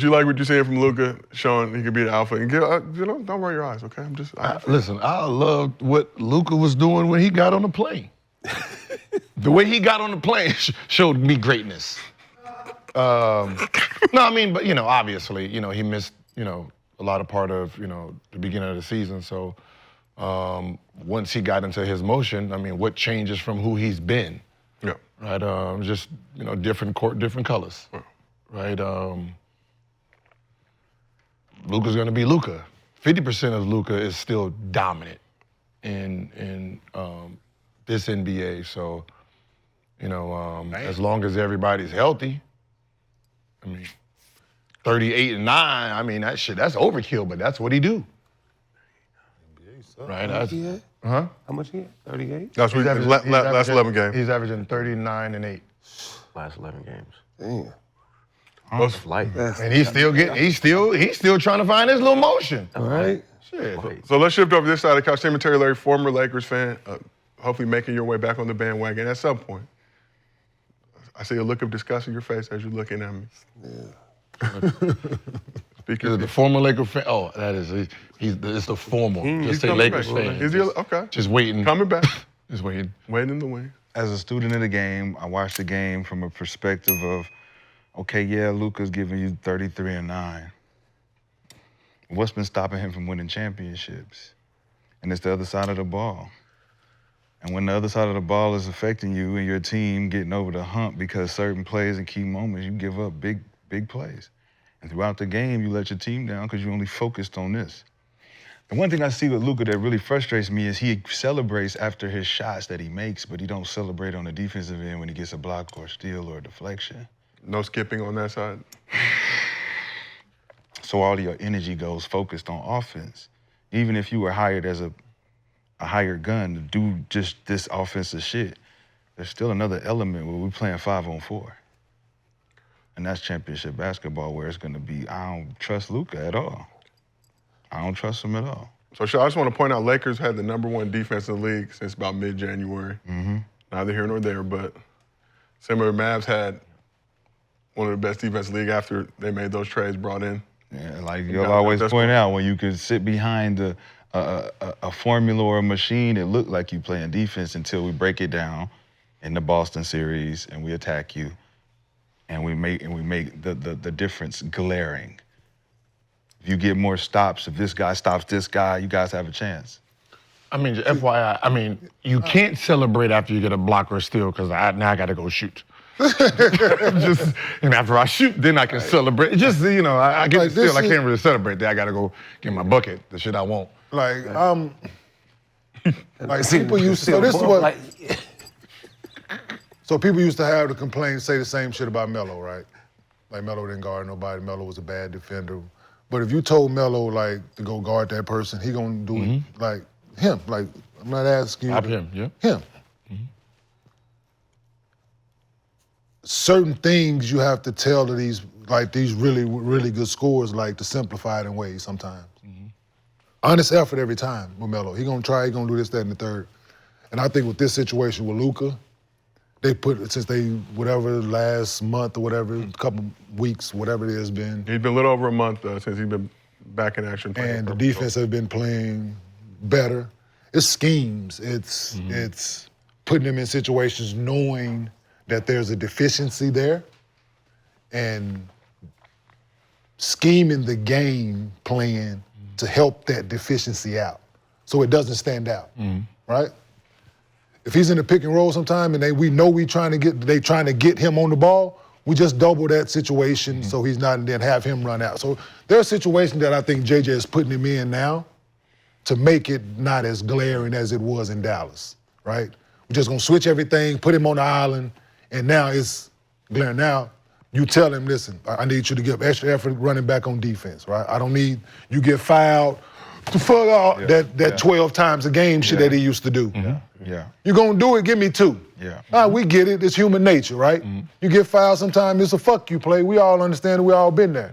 You like what you're seeing from Luka, showing he could be the alpha? And don't roll your eyes, okay? Listen, I loved what Luka was doing when he got on the plane. The way he got on the plane showed me greatness. No, I mean, but obviously, he missed, a lot of part of, the beginning of the season. So once he got into his motion, I mean, what changes from who he's been? Yeah. Right. Just different court, different colors. Yeah. Right. Luka's gonna be Luka. 50% of Luka is still dominant in this NBA. So, as long as everybody's healthy, I mean, 38 and 9. I mean, that's overkill, but that's what he do. Right? How much he had? Huh? How much he had? 38? That's what last 11 games. He's averaging 39 and 8. Last 11 games. Damn. Most Flight. And he's still trying to find his little motion. All right. Shit. So let's shift over this side of the couch. Tim and Terry Larry, former Lakers fan, hopefully making your way back on the bandwagon at some point. I see a look of disgust in your face as you're looking at me. Yeah. Is the former Laker fan? Oh, that is, it's the former. Just say Lakers fan. Is he okay? Just waiting. Coming back. Just waiting. Waiting in the wing. As a student of the game, I watched the game from a perspective of, okay, yeah, Luka's giving you 33 and 9. What's been stopping him from winning championships? And it's the other side of the ball. And when the other side of the ball is affecting you and your team getting over the hump because certain plays and key moments, you give up big plays. And throughout the game, you let your team down because you only focused on this. The one thing I see with Luka that really frustrates me is he celebrates after his shots that he makes, but he don't celebrate on the defensive end when he gets a block or steal or a deflection. No skipping on that side? So all of your energy goes focused on offense. Even if you were hired as a hired gun to do just this offensive shit, there's still another element where we're playing 5-on-4. And that's championship basketball where it's gonna be, I don't trust Luka at all. I don't trust him at all. So, Shaw, I just want to point out Lakers had the #1 defense in the league since about mid-January. Mm-hmm. Neither here nor there, but similar Mavs had one of the best defense in the league after they made those trades brought in. Yeah, like you'll always point out, when you could sit behind a formula or a machine, it looked like you playing defense until we break it down in the Boston series and we attack you, and we make the difference glaring. If you get more stops, if this guy stops this guy, you guys have a chance. I mean, FYI, you can't celebrate after you get a block or a steal because now I got to go shoot. And after I shoot, then I can celebrate. Just, I get the steal. I can't really celebrate. Then I got to go get my bucket, the shit I want. Like people used to, so this is what, so people used to have to complain, say the same shit about Melo, right? Like Melo didn't guard nobody, Melo was a bad defender. But if you told Melo, like, to go guard that person, he gonna do it like him. Like, I'm not asking you. Him, yeah. Him. Mm-hmm. Certain things you have to tell to these really, really good scorers, like, to simplify it in ways sometimes. Mm-hmm. Honest effort every time with Melo. He gonna try, he gonna do this, that, and the third. And I think with this situation with Luka, they put, since whatever, last month or whatever, couple weeks, whatever it has been. He's been a little over a month since he's been back in action. And the defense has been playing better. It's schemes. It's putting them in situations knowing that there's a deficiency there and scheming the game plan to help that deficiency out so it doesn't stand out, right? If he's in the pick and roll sometime and we know they trying to get him on the ball, we just double that situation so he's not, and then have him run out. So there are situations that I think JJ is putting him in now to make it not as glaring as it was in Dallas, right? We're just gonna switch everything, put him on the island, and now it's glaring. Now you tell him, listen, I need you to give extra effort running back on defense, right? I don't need you get fouled to fuck all that 12 times a game shit that he used to do. Yeah. You're gonna do it, give me 2. Yeah. All right, we get it, it's human nature, right? You get fouled sometimes, it's a fuck you play. We all understand it, we all been there.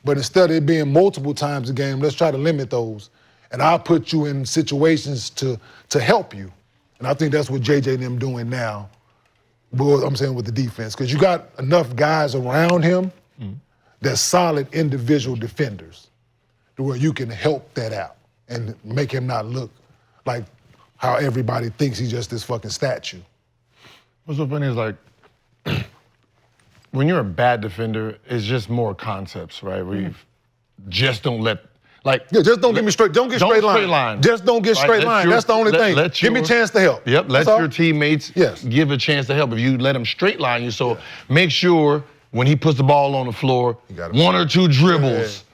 But instead of it being multiple times a game, let's try to limit those. And I'll put you in situations to help you. And I think that's what JJ and them doing now. Well, I'm saying with the defense, because you got enough guys around him that's solid individual defenders to where you can help that out and make him not look like how everybody thinks he's just this fucking statue. What's so funny is like, when you're a bad defender, it's just more concepts, right? Where you just don't let, like. Yeah, just don't get me straight. Don't get straight line. Just don't get straight line. That's the only thing. Give me a chance to help. Yep, let your teammates Yes. give a chance to help. If you let them straight line you, so make sure when he puts the ball on the floor, one or two dribbles,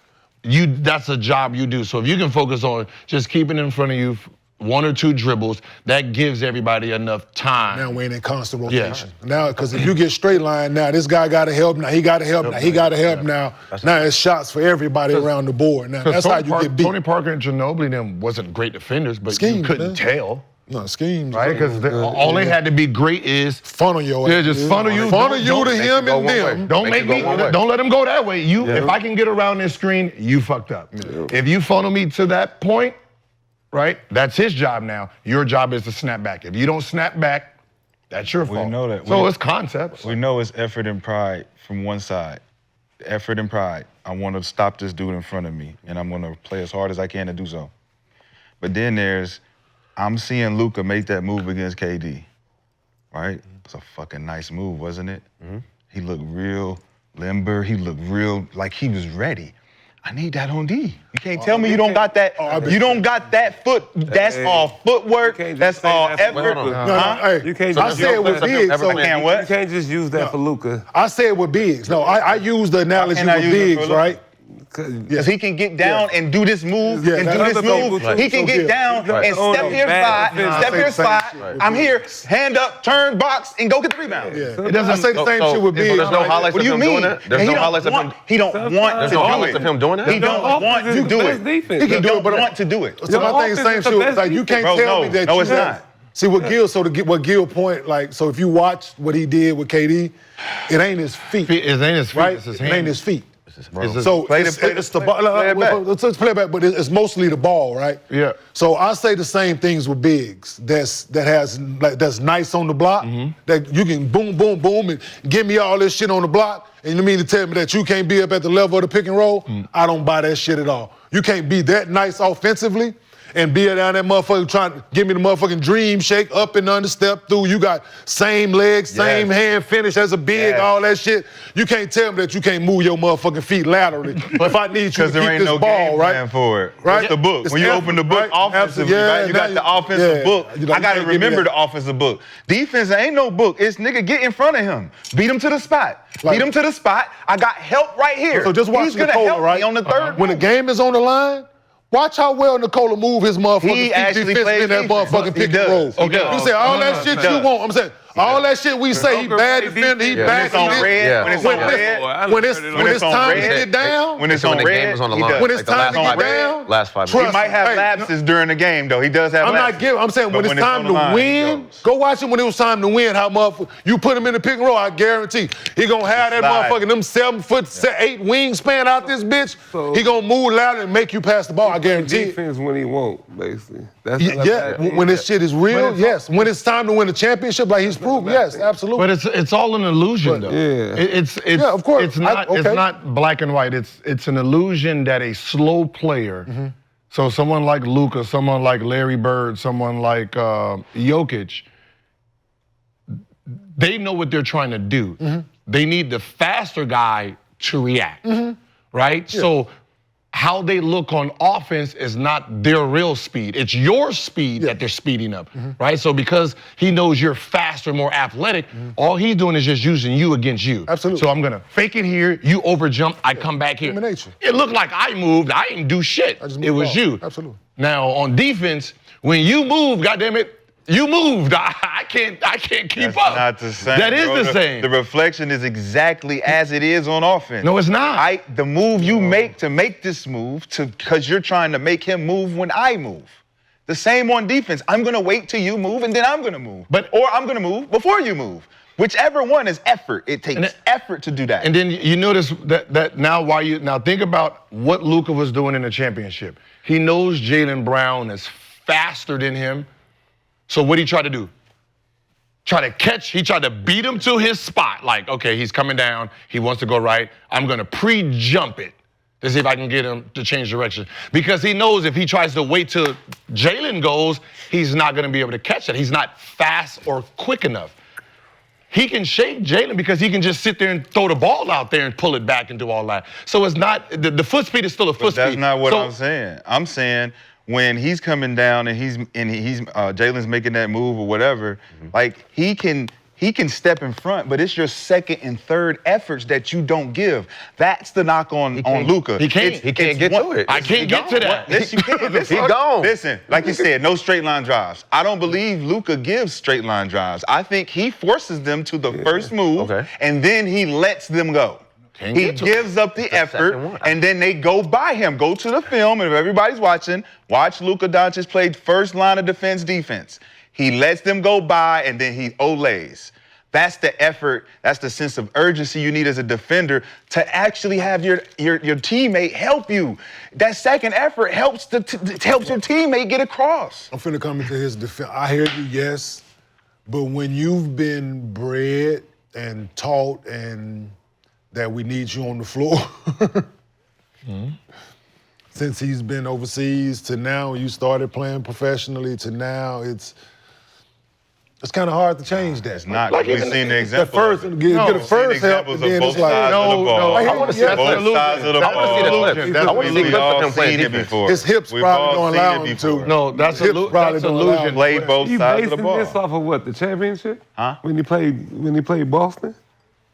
that's a job you do. So if you can focus on just keeping it in front of you, one or two dribbles, that gives everybody enough time. Now we're in constant rotation. Now, because if you get straight line, now this guy got to help. Now he got to help. Now he got to help. Now it's shots for everybody around the board. Now that's how you get beat. Tony Parker and Ginobili them wasn't great defenders, but you couldn't tell. No, schemes. Right? Because all they had to be great is funnel your ass. Just funnel you. Funnel you to him and them. Don't let him go that way. If I can get around this screen, you fucked up. If you funnel me to that point, right? That's his job now. Your job is to snap back. If you don't snap back, that's your fault. We know that. So it's concepts. We know it's effort and pride from one side. Effort and pride. I want to stop this dude in front of me, and I'm going to play as hard as I can to do so. But then I'm seeing Luka make that move against KD, right? It's a fucking nice move, wasn't it? He looked real limber. He looked real like he was ready. I need that on D. You can't tell me you don't got that. You don't got that foot. That's all footwork. That's all effort. You can't. I say it with bigs. So you can't just use that for Luka. I say it with bigs. No, I use the analogy with bigs, right? Because he can get down and do this move and do this move. He can get down and step here spot. I'm here, hand up, turn, box, and go get the rebound. It doesn't say the same shit with bigs. There's no highlights of him doing it? There's no highlights of him? He don't want to do it. There's no highlights of him doing it? He don't want to do it. He can do it, but want to do it. So my thing's the same shit. Like, you can't tell me that no, it's not. See, what Gil point, like, so if you watch what he did with KD, it ain't his feet. It ain't his feet, right? it's his It hand. ain't his feet. So play the ball. Let's play it back, but it's mostly the ball, right? Yeah. So I say the same things with bigs. That's nice on the block. That you can boom, boom, boom, and give me all this shit on the block. And you mean to tell me that you can't be up at the level of the pick and roll? I don't buy that shit at all. You can't be that nice offensively and be down that motherfucker trying to give me the motherfucking dream shake up and under step through. You got same legs, same hand finish as a big, all that shit. You can't tell me that you can't move your motherfucking feet laterally. But if I need you to keep there ain't this no ball, game right? plan for it. Right? What's the book? It's When you open the book offensively, right? You got the offensive book. I got to remember the offensive book. Defense ain't no book. It's nigga get in front of him. Beat him to the spot. Beat him to the spot. I got help right here. So just watch He's gonna Nikola, help right? me on the third. When the game is on the line, watch how well Nikola move his motherfucking He feet actually defensively in that plays motherfucking defense. pick and roll. Okay. You say all that shit you want. I'm saying all that shit we say he bad defender, he bad. When it's on red, when it's on red, when it's time to get down, when it's on red, when it's time to get down, last 5 he minutes. might have lapses during the game though. He does have lapses. I'm saying when it's time on the to line, win, he goes. go watch him when it was time to win. How motherfucker you put him in the pick and roll, I guarantee he gonna have that Slide. motherfucking them 7 foot 8 wingspan out this bitch. He gonna move loud and make you pass the ball. I guarantee it. Defense when he won't, basically. When this shit is real, yes. When it's time to win a championship, like he's proved, yes, absolutely. But it's all an illusion, though. It's of course. It's not black and white. It's an illusion that a slow player, so someone like Luka, someone like Larry Bird, someone like Jokic, they know what they're trying to do. They need the faster guy to react, right? Yeah. So how they look on offense is not their real speed. It's your speed that they're speeding up, right? So because he knows you're faster, more athletic, all he's doing is just using you against you. Absolutely. So I'm gonna fake it here, you overjump, I come back here. Elimination. It looked like I moved, I didn't do shit. It was you. Absolutely. Now on defense, when you move, goddammit, you moved. I can't keep That's up. not the same. That is bro. the same. The reflection is exactly as it is on offense. No, it's not. The move you make to make this move, because you're trying to make him move when I move. The same on defense. I'm gonna wait till you move and then I'm gonna move. Or I'm gonna move before you move. Whichever one is effort. It takes effort to do that. And then you notice that now think about what Luka was doing in the championship. He knows Jaylen Brown is faster than him. So what did he try to do? try to catch, he tried to beat him to his spot. Like, okay, he's coming down, he wants to go right. I'm gonna pre-jump it to see if I can get him to change direction. Because he knows if he tries to wait till Jalen goes, he's not gonna be able to catch it. He's not fast or quick enough. He can shake Jalen because he can just sit there and throw the ball out there and pull it back and do all that. So it's not, the foot speed is still a foot speed. That's not what I'm saying. I'm saying when he's coming down and he's Jalen's making that move or whatever, like he can step in front, but it's your second and third efforts that you don't give. That's the knock on Luka. He can't get to it. I can't get to that. Yes, you can. He gone. Listen, like you said, no straight line drives. I don't believe Luka gives straight line drives. I think he forces them to the first move, and then he lets them go. He gives up the effort, and then they go by him. Go to the film, and if everybody's watching, watch Luka Doncic play first line of defense. He lets them go by, and then he olays. That's the effort. That's the sense of urgency you need as a defender to actually have your teammate help you. That second effort helps your teammate get across. I'm finna come into his defense. I hear you, yes, but when you've been bred and taught and that we need you on the floor, since he's been overseas to now, you started playing professionally to now, it's kind of hard to change that. It's not. We've seen the example. Get the first help, and then it's like, I want to see that clip. Both sides of the ball. I want to see the clip. I want to see clips of him playing defense. His hips probably don't allow him to. No, that's illusion. Play both sides of the ball. You basing this off of what, the championship? Huh? When he played Boston?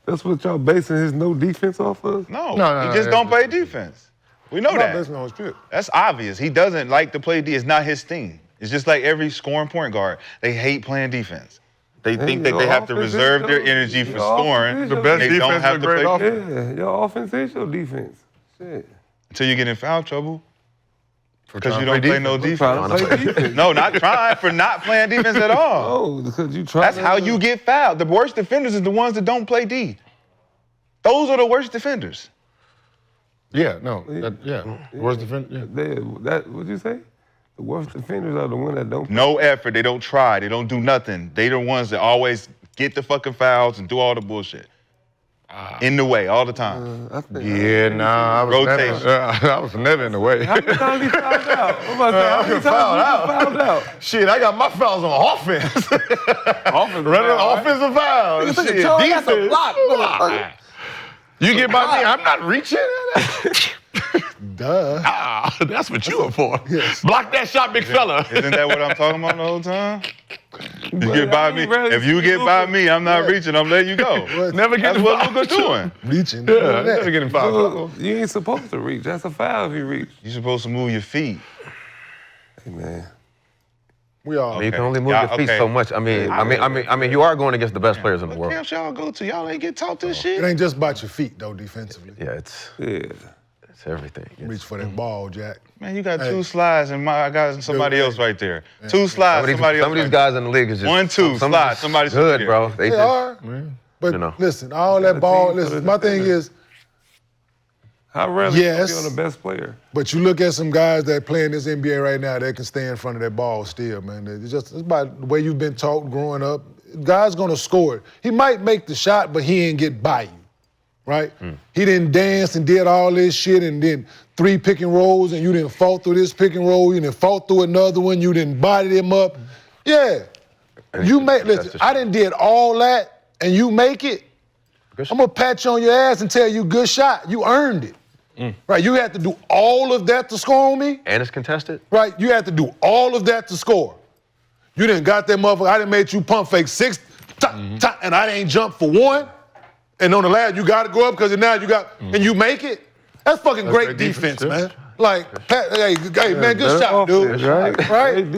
That's what y'all basing his no defense off of? No, he just don't play defense. We know that. That's no strip. That's obvious. He doesn't like to play D. It's not his thing. It's just like every scoring point guard. They hate playing defense. They think that they have to reserve their energy for scoring. The best they defense don't have is to great play offense. Yeah, your offense is your defense. Shit. until you get in foul trouble. Because you don't play play no Play defense. defense. No, not trying, for not playing defense at all. No, because you try. That's how you get fouled. The worst defenders is the ones that don't play D. Those are the worst defenders. Yeah, no, worst defense. Yeah. What'd you say? The worst defenders are the ones that don't. No effort. They don't try. They don't do nothing. They the ones that always get the fucking fouls and do all the bullshit. In the way all the time. Yeah, nah, I was Rotation. I was never in the way. How many times he fouled out? I'm about to say, how many times he fouled out? Shit, I got my fouls on offense. Running offensive fouls. Nigga took a Shit, charge, that's a defense. block, motherfucker. You get by me, I'm not reaching. Duh. That's what you are for. Yes. Block that shot, big fella. Isn't that what I'm talking about the whole time? You get by me. rarely If you see get by Luka. me, I'm not reaching. I'm letting you go. Never get That's what Luka's doing. Reaching. Yeah, never getting fouled. Look, you ain't supposed to reach. That's a foul if you reach. You're supposed to move your feet. Hey, man. We all. You can only move your feet so much. I mean, you are going against the best players in the What world. camps y'all go to? Y'all ain't get taught this It shit? ain't just about your feet though, defensively. Yeah, it's everything. Reach for that ball, Jack. Man, you got two slides and I got somebody else right there. Two slides, somebody else. Some of these right guys in the league is just 1, 2, some slide, just somebody's good, there. bro. They They just are. But you know. listen, all that ball. Listen, my thing is, How rarely Yes. you on the best player? but you look at some guys that play in this NBA right now, they can stay in front of that ball still, man. It's about the way you've been taught growing up. Guy's gonna score it. He might make the shot, but he ain't get by you, right? He didn't dance and did all this shit and then 3 pick and rolls and you didn't fall through this pick and roll, you didn't fall through another one, you didn't body them up. Yeah. You make, listen, I done did all that and you make it, I'm gonna pat you on your ass and tell you good shot. You earned it. Right, you had to do all of that to score on me. and it's contested. Right, you had to do all of that to score. You didn't got that motherfucker. I done made you pump fake 6, and I didn't jump for 1. And on the last, you got to go up because now you got, and you make it. That's fucking great defense, man. Like, hey, man, good shot, dude. Right? Right?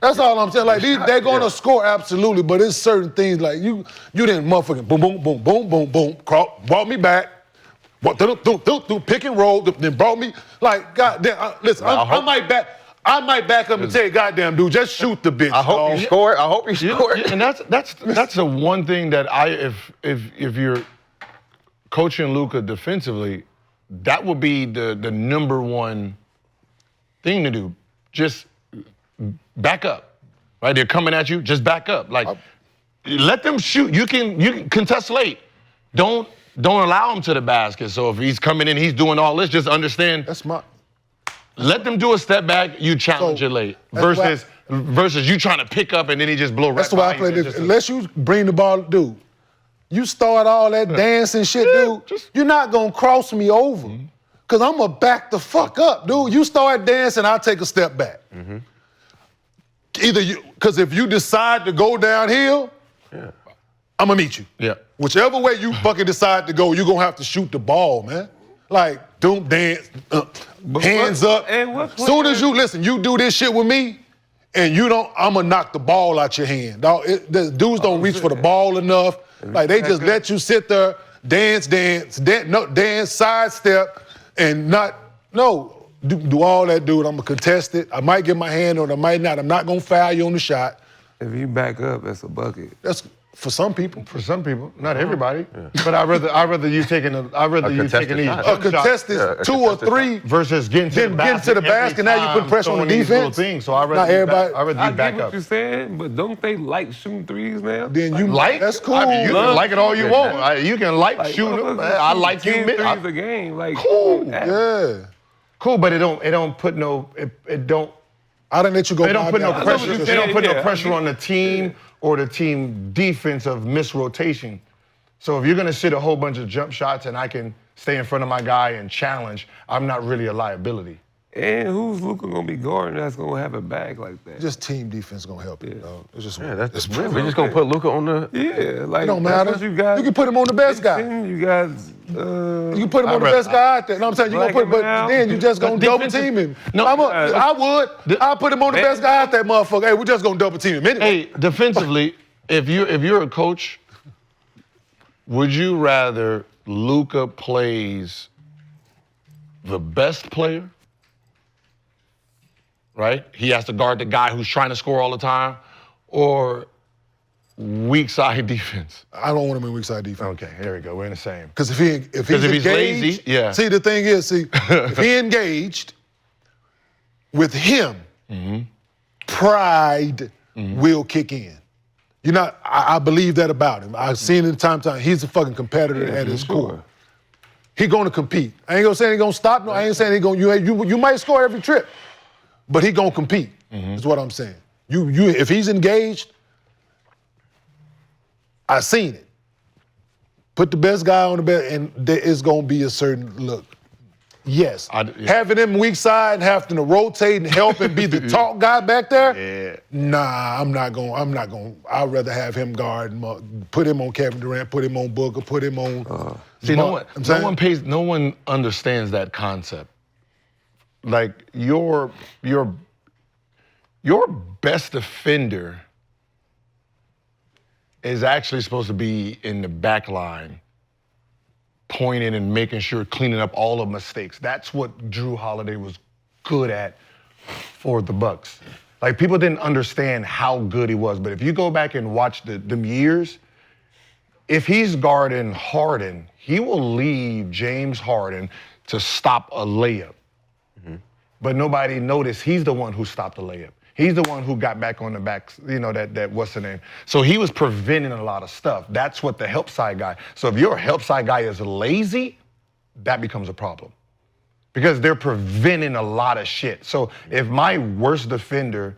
That's all I'm saying. Like, they're gonna score absolutely, but it's certain things like you didn't motherfucking boom, boom, boom, boom, boom, boom, brought me back. Pick and roll, then brought me like goddamn. Listen, I might back up and tell you, goddamn dude, just shoot the bitch. I hope you score. I hope you score. And that's the one thing that if you're coaching Luka defensively, that would be the number one thing to do. Just back up. right? They're coming at you, just back up. Like, let them shoot. You can contest late. Don't allow him to the basket. So if he's coming in, he's doing all this, just understand. That's my. Let them do a step back, you challenge it late. Versus you trying to pick up and then he just blow right That's the way I by play you. this. Unless you bring the ball, dude. You start all that dancing shit, dude. You're not gonna cross me over. Cause I'm gonna back the fuck up, dude. You start dancing, I'll take a step back. Either you, cause if you decide to go downhill, I'm gonna meet you. Yeah. Whichever way you fucking decide to go, you're gonna have to shoot the ball, man. Like, don't dance, hands up. Soon as you listen, you do this shit with me, and you don't, I'm gonna knock the ball out your hand. Dog, the dudes don't reach for the ball enough. Like, they just let you sit there, dance, sidestep, and do all that, dude. I'm gonna contest it. I might get my hand on it, I might not. I'm not gonna foul you on the shot. If you back up, that's a bucket. That's for some people. For some people, not everybody. But I'd rather you taking these Contested 2 or 3 versus getting to the basket. Now you put pressure on the defense. So I'd Not everybody. rather I you back get what up. you're saying, but don't they like shooting threes now? Then you That's cool. I mean, you can like it all you want. You can shooting them. I like you. 10 threes a game. Like, Cool. Yeah. Cool, but it don't put no. It don't. I didn't let you go. They don't put no down. pressure. They don't put no Yeah. pressure on the team or the team defense of misrotation. So if you're gonna sit a whole bunch of jump shots and I can stay in front of my guy and challenge, I'm not really a liability. And who's Luka gonna be guarding that's gonna have a bag like that? Just team defense gonna help you. Dog. It's just Yeah, that's it's we're just gonna put Luka on the. Yeah, like It don't that's matter. what you got. You can put him on the best guy. You got. You can put him on the best guy out there. No, I'm saying you gonna put, but then you just gonna double team him. No, I would. I'll put him on the best guy out there, motherfucker. Hey, we're just gonna double team him anyway. Hey, defensively, if you're a coach, would you rather Luka plays the best player? Right? He has to guard the guy who's trying to score all the time, or weak side defense. I don't want him in weak side defense. Okay, there we go. We're in the same. Because if he's engaged, lazy, yeah. See, the thing is, if he engaged with him, pride will kick in. You're not. I believe that about him. I've seen it time to time. He's a fucking competitor at his core. He gonna compete. I ain't gonna say he gonna stop. No, I ain't saying he gonna. You might score every trip, but he gonna compete. Is what I'm saying. You if he's engaged, I seen it. Put the best guy on the best, and there is gonna be a certain look. Yes, having him weak side and having to rotate and help and be the talk guy back there. Yeah. Nah, I'm not going. I'd rather have him guard, put him on Kevin Durant, put him on Booker, put him on. See, no one understands that concept. Like your best defender is actually supposed to be in the back line, pointing and making sure, cleaning up all the mistakes. That's what Drew Holiday was good at for the Bucks. Like, people didn't understand how good he was, but if you go back and watch them years, if he's guarding Harden, he will leave James Harden to stop a layup. But nobody noticed he's the one who stopped the layup. He's the one who got back on the back, that what's the name? So he was preventing a lot of stuff. That's what the help side guy. So if your help side guy is lazy, that becomes a problem. Because they're preventing a lot of shit. So if my worst defender,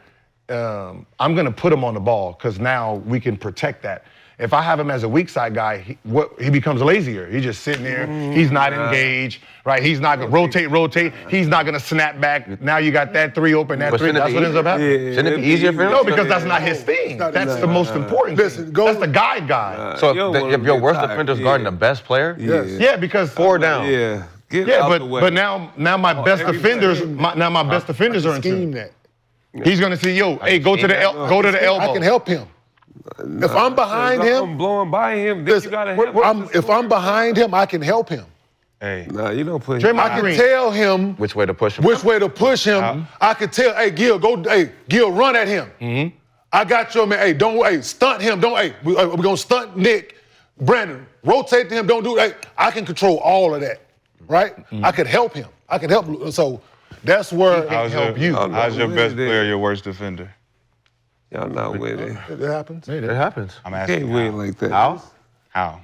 I'm gonna put him on the ball because now we can protect that. If I have him as a weak side guy, he becomes lazier. He's just sitting there. He's not engaged, right? He's not gonna rotate. He's not gonna snap back. Now you got that three open, that three. That's what ends up happening. Yeah, Shouldn't it be easier for him? No, because that's not his thing. That's the most important thing. That's the guy. So if your worst defender's guarding the best player, Yeah, because 4 down. Yeah. Get out the way. but now my best defenders, my best defenders are in scheme tune. that. He's gonna say, yo, hey, go to the elbow. I can help him. If I'm behind I'm him, blowing by him, then you gotta help him. if I'm behind him, I can help him. Hey, Nah, you don't put Draymond I can Green. tell him which way to push him? which way to push him. I can tell, hey, Gil, run at him. I got your man. Hey, stunt him. We're gonna stunt Nick. Brandon, rotate to him. Don't do that. I can control all of that, right? I could help him. I can help. So that's where how's your best player, your worst defender? Y'all not winning. It happens. It happens. I'm Can't asking win like that. How?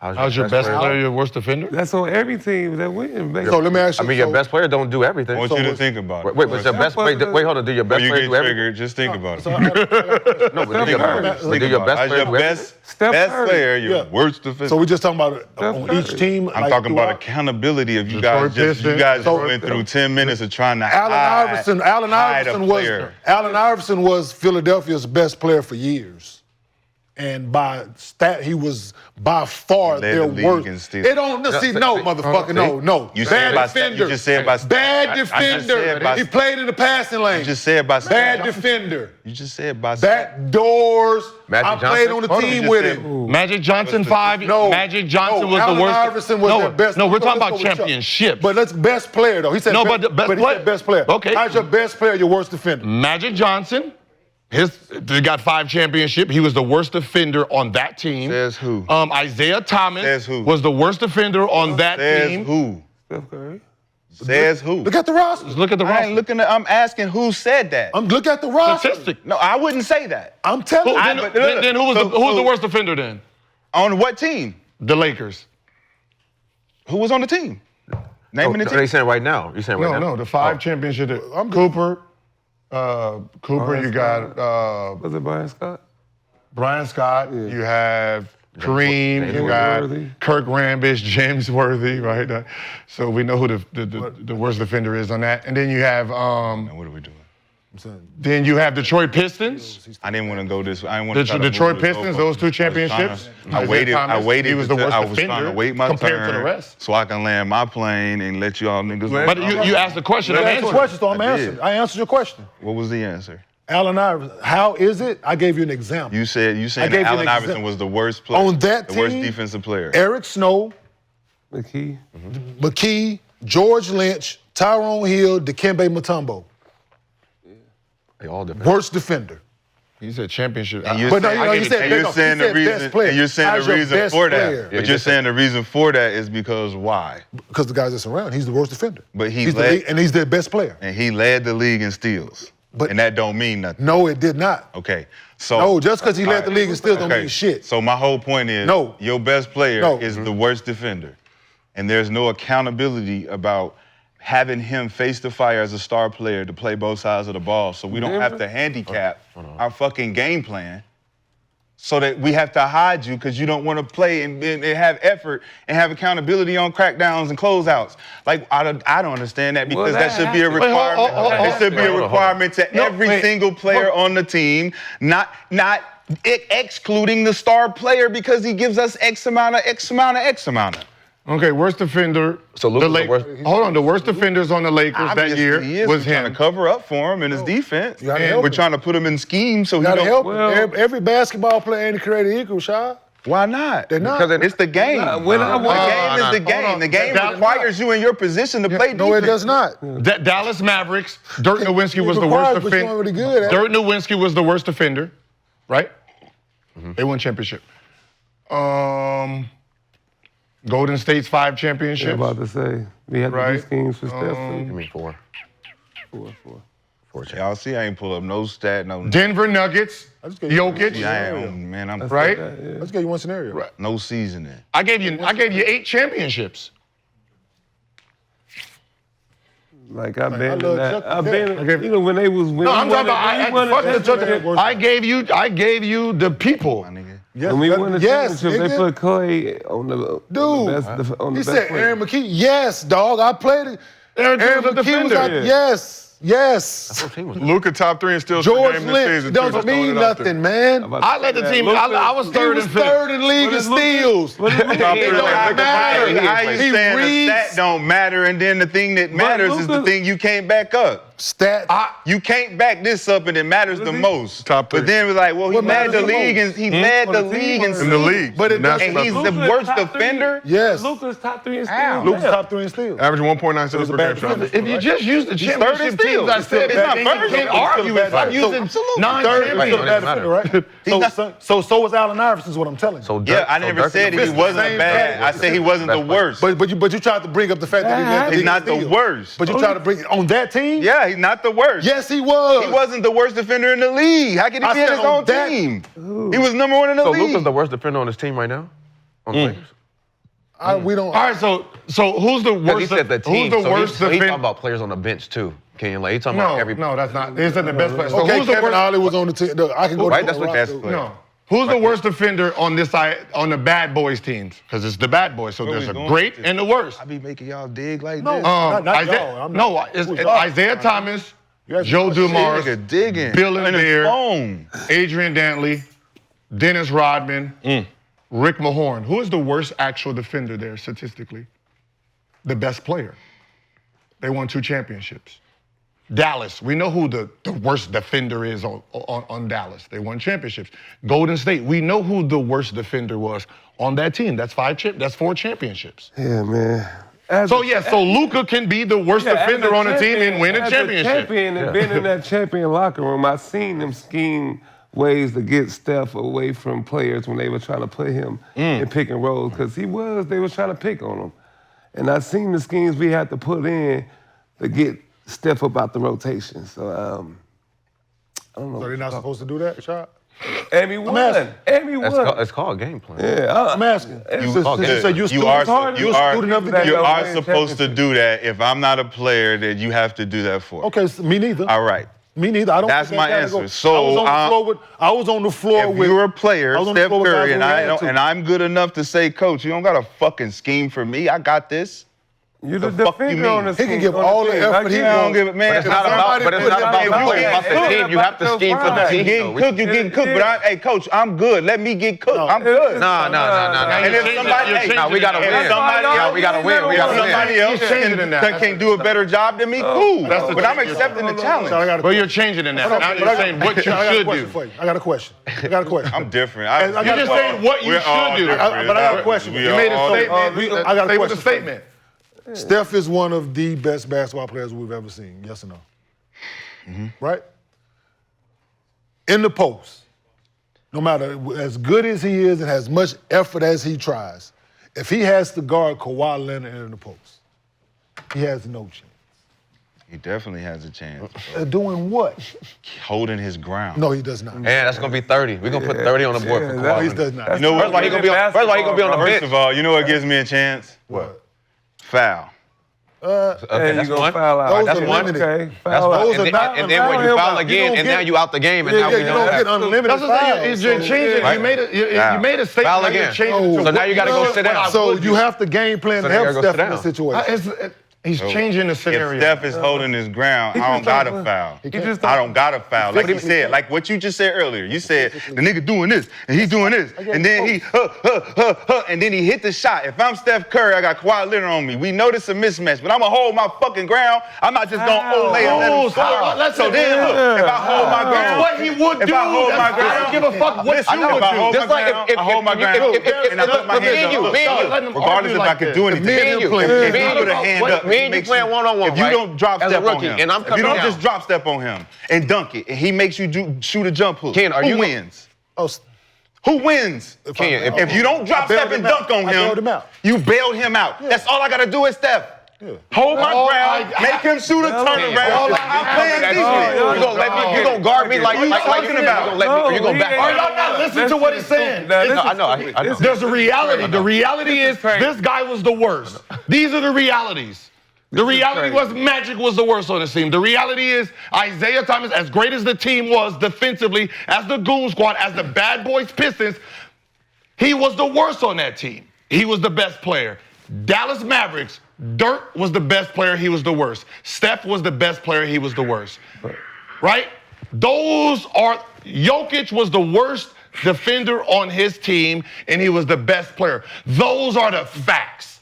How's your best player your worst defender? That's on every team that win. So let me ask you. I mean, your best player don't do I everything. want you to think about it. Wait, but your best player? Wait, hold on. Do your best Before you player get do everything? triggered, just think about it. No, but do your best Think player about it. As your do everything? best Steph Curry. player, your Yeah. worst defender. So we're just talking about on Curry. each team. I'm like, talking about throughout? accountability of you Detroit guys. You Pistons. guys So- went through 10 minutes of trying to Allen Iverson. Allen hide a Iverson player. was Philadelphia's best player for years. And by stat, he was by far He led their the league worst. in steals. It don't motherfucker, no. You Bad said by defender. you just said by Bad I just defender. said by He played in the passing lane. You just said by Bad defender. You just said by Back doors. Magic I played Johnson? on the Hold on, team you with just him. Magic Johnson 5. No. Magic Johnson No, was Allen the worst. Iverson was their best. No, we're talking Let's about go with Chuck. championships. But that's best player though. He said No, best, but the best he player- said best player. Okay. How's your best player your worst defender? Magic Johnson, they got 5 championships. He was the worst defender on that team. Says who? Isaiah Thomas Says who? was the worst defender on that Says team. who? Steph Curry. Says who? Look at the roster. Look at the I roster. ain't looking at. I'm asking who said that. Look at the roster. Statistic. No, I wouldn't say that. I'm telling you. Then who was the worst defender then? On what team? The Lakers. Who was on the team? Name the No, team. they saying right now. You saying right now? No, the 5 championship. Cooper. Brian You got Was it Brian Scott? Brian Scott. You have Kareem. You James got Worthy. Kirk Rambish, James Worthy, right? So we know who the worst defender is on that. And then you have Now, what are we doing? Detroit Pistons. I didn't want to go this way. I didn't want to Detroit Pistons, those 2 championships. I Isaiah Thomas, I waited. He was the worst I was trying defender to wait my compared turn to the rest. so I can land my plane and let y'all niggas. But you asked the question. I'm I asked the answering. question, so I'm I answering. did. I answered your question. What was the answer? Allen Iverson. How is it? I gave you an example. You said I that gave you Allen an Iverson example. was the worst player On that the worst team, defensive player. Eric Snow, McKee. McKee, George Lynch, Tyrone Hill, Dikembe Mutombo. They all different. Worst defender. He said championship. And you're But no, saying, you know, he said- and you're no, saying he the said best reason, player. and you're saying How's the your reason best for player? that. Yeah, But you're saying the reason for that is because why? Because the guys that's around, he's the worst defender. But he's the league, and he's their best player. And he led the league in steals. But- and that don't mean nothing. No, it did not. Okay. So No, just because he led the league and still don't okay. mean shit. So my whole point is No. your best player No. is the worst defender. And there's no accountability about having him face the fire as a star player to play both sides of the ball. So we don't have to handicap our fucking game plan so that we have to hide you because you don't want to play and have effort and have accountability on crackdowns and closeouts. Like, I don't understand that because Well, that should be a Wait, requirement. It should be a hold on. requirement to every single player on the team, not excluding the star player because he gives us X amount of. Okay, worst defender. So Luka's the worst- Hold on, the worst defenders on the Lakers that Obviously, year he is. was We're trying him. to cover up for him in his defense. You gotta And help we're him. trying to put him in schemes so You he gotta don't. help Well- him. Every basketball player ain't created equal, Shy. Why not? They're not. Because it's the game. When I the watch- game is the Hold on. game. The game That- requires you in your position to play defense. No, it does not. Dallas Mavericks. Dirk Nowitzki was the requires, worst but you weren't really good defender. at it. Dirk Nowitzki was the worst defender, right? They won championship. Golden State's 5 I'm championships. about to say we had to do Right. schemes for Steph. I mean, 4. Y'all see, I ain't pull up no stat, no. Denver Nuggets. just gave you- Jokic. Yeah, I ain't, man. I'm Right? Let's give you one scenario. Right. no seasoning. I gave you 8 championships. Like I've I been in love that. Chuck I've Berry. been, you know, when they was when No, we I'm won talking it- when we about. won the championship. I gave you the people. My nigga. Yes, When we won the yes, championship, they nigga. put Clay on the Dude, on the he best said player. Aaron McKee. Yes, dog. I played it. Aaron Aaron was a McKee was defender. like, yes. Luka top 3 and still George game this Lynch season. too, doesn't just throwing mean it out there. nothing, man. I led the team. I was He third was and fifth. third in league in steals. What is Luka? Top It three don't like matter. How you He saying the reads stat don't matter, and then the thing that matters is the Luka- thing you can't back up. stats. You can't back this up, and it matters the most. Top three. But then we're like, well, he What led matters the the league, most? and he led the On the team league or in In the league. But it That's doesn't- and he's nothing. the Luka's worst top three. defender. Yes. Luka's top 3 in How? steals. Luka's Yeah. top 3 in steals. Averaging 1.9 steals a per bad game. Sean. defender. If you just use the third in championship steals. teams, I said, It's not then first. you can't It's argue with bad I'm using Absolutely. non-champions. Still a bad defender, right? So was Allen Iverson, is what I'm telling you. So Yeah, Dirk- I so never Dirk said is he the wasn't same bad. thing. I said he wasn't the Best player. worst. But you tried to bring up the fact that he led the He's league not in the steals. worst. But you tried to bring on that team. Yeah, he's not the worst. Yes, he was. He wasn't the worst defender in the league. How could he I be in said his on own that- team? He was number 1 in the So league. Luka's the worst defender on his team right now? On the Lakers? We don't. All right, so who's the Because worst? he said the team. Who's the so worst he's talking defender? about players on the bench too. Kenyon, like he's talking about every. No, that's not. He said the best player. So Okay, who's the Kevin worst? Ollie was on the team. I can go Right, to that's what roster. best player. No. Who's the worst defender on this side, on the bad boys teams? Because it's the bad boys. So there's we a going great with this? and the worst. I be making y'all dig like No. this. Not Isaiah, y'all, I'm not- no, it's Who's Isaiah Thomas, Joe Dumars, Nigga digging. Bill and in his Bear, phone. Adrian Dantley, Dennis Rodman, Rick Mahorn. Who is the worst actual defender there statistically? The best player. They won 2 championships. Dallas, we know who the worst defender is on Dallas. They won championships. Golden State, we know who the worst defender was on that team. That's 4 championships. Yeah, man. So Luka can be the worst defender on a team and win a As championship. champion and been in that champion locker room, I seen them scheme ways to get Steph away from players when they were trying to put him in pick and roll because they were trying to pick on him. And I seen the schemes we had to put in to get Steph up out the rotation. So, I don't know. So they're not supposed to do that, Shot? And we won. asking. And we won. It's called game plan. Yeah, I'm asking. It's You just- said You are student of the game. you are Win supposed to championship. do that. If I'm not a player, then you have to do that for. Okay, so me neither. All right. Me neither. I don't. That's think my that gotta go. answer. So, I was on the floor If with. you're a player, I was on the Steph floor with guys Curry, who had to. and I'm good enough to say, Coach, you don't got a fucking scheme for me. I got this. You're the The fuck you defender on mean? the He can team. give all the effort he I don't wants. give it, man. But it's not about. But it's not about the play. It's about the team. You have to scheme for the team. Getting though. cooked, you getting cooked. But hey, Coach, I'm good. Let me get cooked. I'm good. No. And if somebody, we gotta win. If We gotta win. We gotta win. somebody else can do a better job than me, cool. But I'm accepting the challenge. But you're changing in that. Now you're saying what you should do. I got a question. I'm different. You're just saying what you should do. But I got a question. We You are made a all statement. different. I got a Say with question. a statement. Steph is one of the best basketball players we've ever seen. Yes or no? Right? In the post, no matter as good as he is and as much effort as he tries, if he has to guard Kawhi Leonard in the post, he has no chance. He definitely has a chance. Doing what? Holding his ground. No, he does not. And that's gonna be 30. We're gonna put 30 on the board for No, he Kawhi. does not. You know First of all, he gonna be on. First of all, he gonna be on the First bench. of all, you know what gives me a chance? What? Foul. Okay, And that's you gonna one. foul out. Those That's are one. limited. Okay, That's foul one. out. Those are And not- then when you foul foul him. again, You and don't now get- you out the game, and now Yeah, we you know don't that. get unlimited That's what I'm fouls. saying. You're changing. Right. You made a statement. Foul now you're again. changing to So now what you gotta go sit down. So you have to game plan to now you help gotta go Steph in sit this down. situation. He's changing the If scenario. Steph is holding his ground, I don't got to foul. I don't got to foul. Like he said, like what you just said earlier. You said the nigga doing this and he doing this, and then he and then he hit the shot. If I'm Steph Curry, I got Kawhi Leonard on me. We know this a mismatch, but I'm gonna hold my fucking ground. I'm not just gonna olay and let him score. So then look, if I hold my ground, what he would if do. I hold my I ground, don't give a fuck what Listen, you would if I hold do. my Just like ground, if I hold my ground, and I put my hands up. Regardless if I can do anything. Me and you If playing. you put a hand up, Me and you playing one-on-one, if you right? don't drop As a step on rookie, him, and I'm if you coming don't down. just drop step on him and dunk it, and he makes you shoot a jump hook, Ken, are who you- wins? Oh, Who wins? Ken, If you don't drop I bailed step and him out. dunk on I bailed him him, out. you bailed him out. That's all I gotta do is Steph. Hold my All ground, I- make him shoot a all turnaround. I- I'm playing defense. You gonna guard me like What are you talking about? You gonna back. Are y'all not listening to what he's saying? I know. There's a reality. The reality is this guy was the worst. These are the realities. The reality was Magic was the worst on the team. The reality is Isaiah Thomas, as great as the team was defensively, as the Goon Squad, as the Bad Boys Pistons, he was the worst on that team. He was the best player. Dallas Mavericks, Dirk was the best player, he was the worst. Steph was the best player, he was the worst. Right? Jokic was the worst defender on his team, and he was the best player. Those are the facts.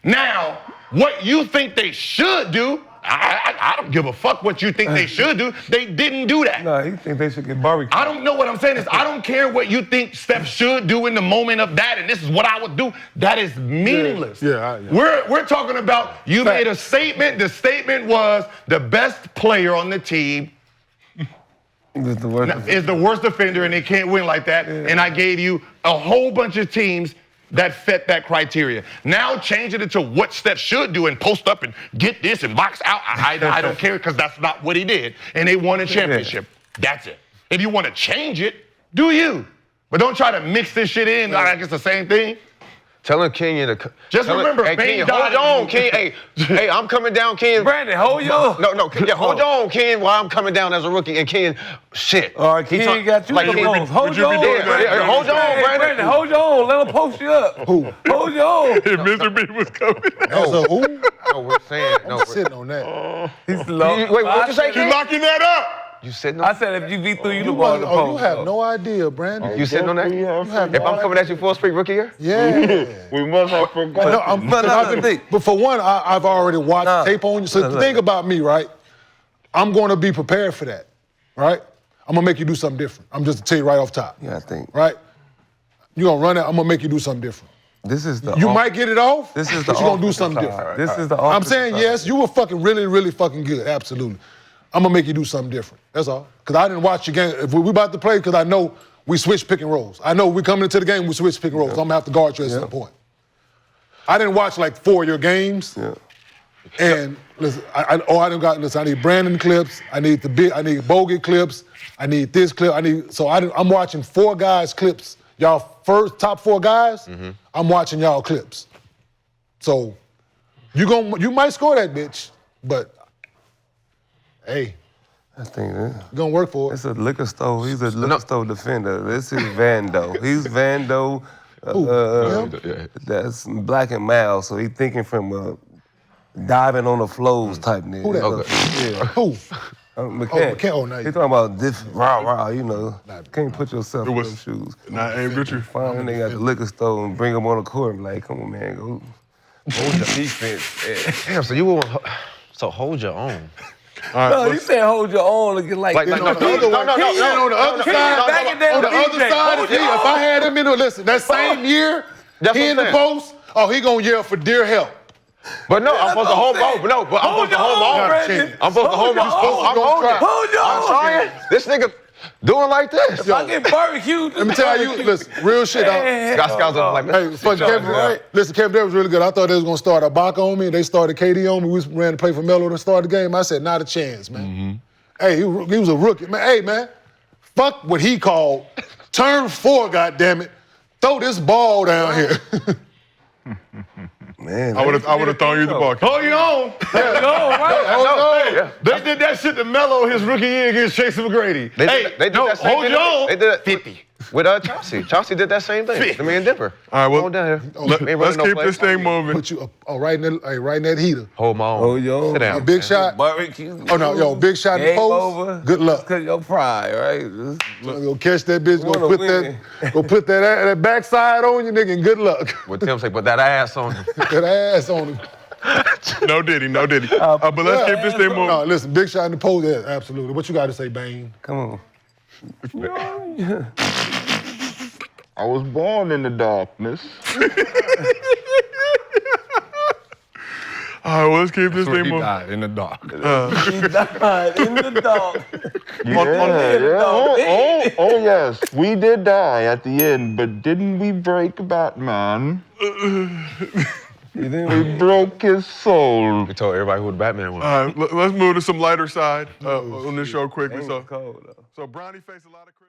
Now, what you think they should do, I don't give a fuck what you think they should do. They didn't do that. No, he think they should get barbecue. I don't know what I'm saying is I don't care what you think Steph should do in the moment of that, and this is what I would do. That is meaningless. Yeah. We're talking about you made a statement. The statement was the best player on the team It's the worst. is the worst defender, and they can't win like that. And I gave you a whole bunch of teams that fit that criteria. Now change it into what Steph should do and post up and get this and box out. I don't care because that's not what he did. And they won a championship. That's it. If you want to change it, do you. But don't try to mix this shit in like it's the same thing. Telling Kenyon to Just remember, hey, Bane Kenyon, died hold in- on, Kenyon. Hey, I'm coming down, Kenyon. Brandon, hold your. No, yeah, hold on, Kenyon, while I'm coming down as a rookie. And Kenyon, shit. All right, Kenyon got you like, the would most. Hold would you be on, doing that? Brandon. Hold on, Hey, Brandon. Hold on, let him post you up. Who? Hold on. If Mr. B was coming. That's a who? No, we're saying, no, I'm sitting on that. He's low. Wait, what'd you say, You Kenyon? locking that up? You sitting I on said if you beat through, you the You, ball to you post. have no idea, Brandon. You sitting on that? You have If no I'm coming at you full speed rookie year? Yeah. We must have forgotten. No, I'm, But I've another been- thing. but for one, I've already watched tape on you. So the thing about me, right? I'm going to be prepared for that, right? I'm gonna make you do something different. I'm just to tell you right off top. Yeah, I think Right? You're gonna run it. I'm gonna make you do something different. this is the. You might get it off. This is the. but you're gonna do offensive something side. different. This is the. I'm offensive saying side. yes, you were fucking really, really fucking good. Absolutely. I'm gonna make you do something different. That's all. Cause I didn't watch your game. If we about to play, cause I know we switch pick and rolls. I know we coming into the game, we switch pick and rolls. I'm gonna have to guard you at some point. I didn't watch like 4 of your games. Yeah. And listen, I need Brandon clips. I need Bogut clips. I need this clip. I'm watching 4 guys clips. Y'all top 4 guys. I'm watching y'all clips. So you might score that bitch, but hey, I think you gonna work for it. it's a liquor store. He's a liquor store defender. This is Vando. He's Vando. Him? That's black and mild, so he thinking from diving on the flows type nigga. Who that? Yeah. Who? McCann. McCann. Oh, no, He talking about this rah, you know. Can't put yourself in was- those shoes. Nah, hey, Richard. Find a nigga at the liquor store and bring him on the court and be like, come on, man, go hold your defense. Yeah. Damn, so you won't. So hold your own. All No, right, you saying hold your own, looking like Like, Then no, on the other no, no, one, no, Kenyon no, on the other no, side, back it down on the to other DJ. side, Hold if I had him in the listen, that same year, That's he what in I'm the saying. post, he gonna yell for dear help. But no, I'm supposed to hold on. But no, but I'm supposed to hold on. Brandon. I'm supposed to hold on. I'm holding it. Hold your I'm own. trying. This nigga doing like this. If I get barbecued, Let me tell you, listen, real shit. Scouts are like, Hey, fuck Kevin, right? Listen, Kevin Durant was really good. I thought they was gonna start Ibaka on me. They started KD on me. We ran to play for Melo to start the game. I said, not a chance, man. Hey, he was a rookie, man. Hey, man, fuck what he called turn 4, goddammit. Throw this ball down here. man, I would have thrown you the ball. Hold your own. right? They did that shit to Melo his rookie year against Chase McGrady. They did that same hold thing. your own. They did that 50 with Chauncey. Chauncey did that same thing to me and Denver. All right, well, Hold down here. let's Ain't running no keep play. this thing moving. Put you right in that heater. Hold my own. Hold your own. Sit down. A big shot. Barbecue. Oh, no, yo, big shot in the Game post. over. Good luck. Cause your pride, right? Go catch that bitch. Wanna win. Go put that backside on you, nigga, and good luck. What Tim say? Put that ass on him. Put that ass on him. No diddy. But let's keep this thing moving. No, listen, big shot in the post. Yeah, absolutely. What you got to say, Bane? Come on. I was born in the darkness. All right, well, let's keep this thing He moving. died in the dark. He died in the dark. Oh, yes, we did die at the end, but didn't we break Batman? We broke his soul. We told everybody who the Batman was. All right, let's move to some lighter side on this show quickly. It was cold, though. So Bronny faced a lot of criticism.